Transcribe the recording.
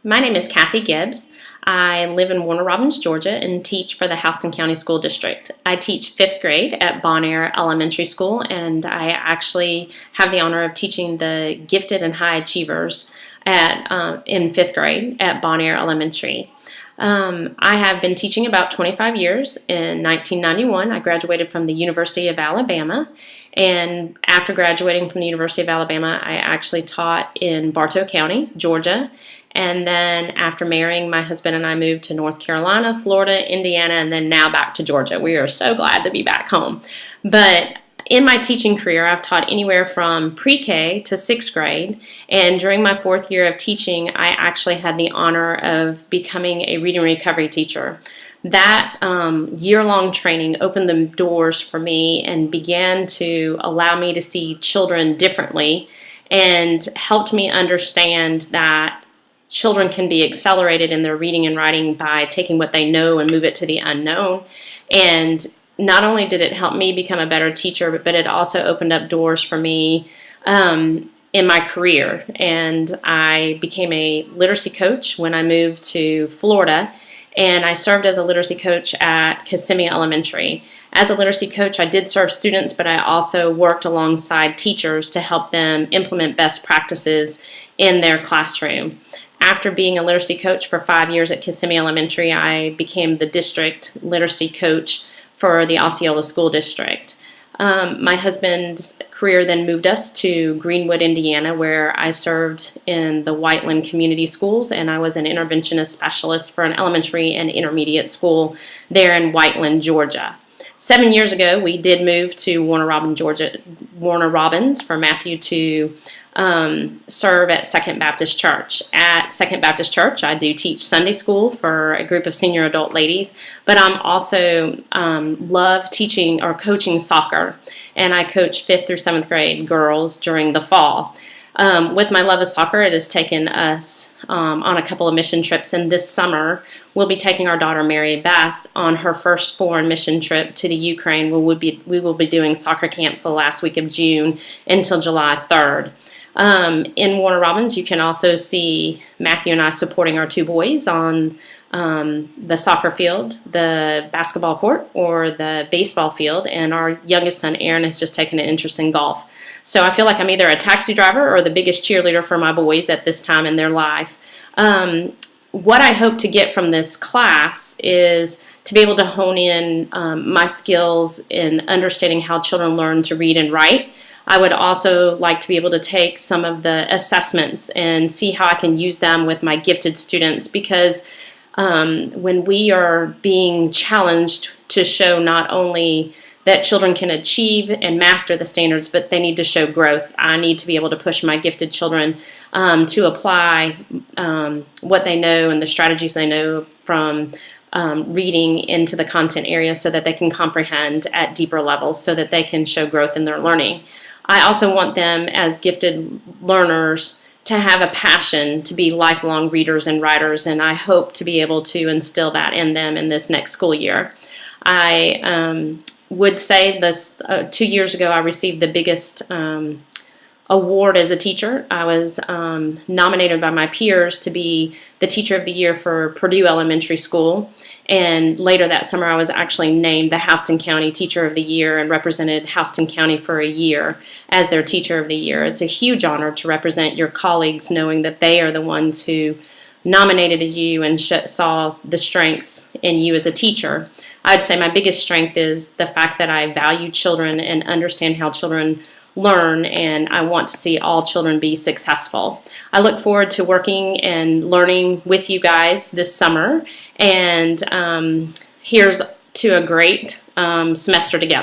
My name is Kathy Gibbs. I live in Warner Robins, Georgia, and teach for the Houston County School District. I teach 5th grade at Bon Air Elementary School, and I actually have the honor of teaching the gifted and high achievers in 5th grade at Bon Air Elementary. I have been teaching about 25 years. In 1991, I graduated from the University of Alabama, and after graduating from the University of Alabama, I actually taught in Bartow County, Georgia. And then after marrying, my husband and I moved to North Carolina, Florida, Indiana, and then now back to Georgia. We are so glad to be back home. But in my teaching career, I've taught anywhere from pre-K to 6th grade. And during my 4th year of teaching, I actually had the honor of becoming a reading recovery teacher. That year-long training opened the doors for me and began to allow me to see children differently and helped me understand that children can be accelerated in their reading and writing by taking what they know and move it to the unknown. And not only did it help me become a better teacher, but it also opened up doors for me in my career. And I became a literacy coach when I moved to Florida, and I served as a literacy coach at Kissimmee Elementary. As a literacy coach, I did serve students, but I also worked alongside teachers to help them implement best practices in their classroom. After being a literacy coach for 5 years at Kissimmee Elementary, I became the district literacy coach for the Osceola School District. My husband's career then moved us to Greenwood, Indiana, where I served in the Whiteland Community Schools, and I was an interventionist specialist for an elementary and intermediate school there in Whiteland, Georgia. 7 years ago, we did move to Warner Robins for Matthew to serve at Second Baptist Church. At Second Baptist Church, I do teach Sunday school for a group of senior adult ladies, but I'm also love teaching or coaching soccer, and I coach 5th through 7th grade girls during the fall. With my love of soccer, it has taken us on a couple of mission trips, and this summer we'll be taking our daughter Mary Beth on her first foreign mission trip to the Ukraine. We will be doing soccer camps the last week of June until July 3rd. In Warner Robins, you can also see Matthew and I supporting our 2 boys on the soccer field, the basketball court, or the baseball field, and our youngest son, Aaron, has just taken an interest in golf. So I feel like I'm either a taxi driver or the biggest cheerleader for my boys at this time in their life. What I hope to get from this class is to be able to hone in my skills in understanding how children learn to read and write. I would also like to be able to take some of the assessments and see how I can use them with my gifted students, because when we are being challenged to show not only that children can achieve and master the standards, but they need to show growth. I need to be able to push my gifted children to apply what they know and the strategies they know from reading into the content area so that they can comprehend at deeper levels so that they can show growth in their learning. I also want them as gifted learners to have a passion to be lifelong readers and writers, and I hope to be able to instill that in them in this next school year. I would say this 2 years ago I received the biggest award as a teacher. I was nominated by my peers to be the Teacher of the Year for Purdue Elementary School, and later that summer I was actually named the Houston County Teacher of the Year and represented Houston County for a year as their Teacher of the Year. It's a huge honor to represent your colleagues, knowing that they are the ones who nominated you and saw the strengths in you as a teacher. I'd say my biggest strength is the fact that I value children and understand how children learn, and I want to see all children be successful. I look forward to working and learning with you guys this summer, and here's to a great semester together.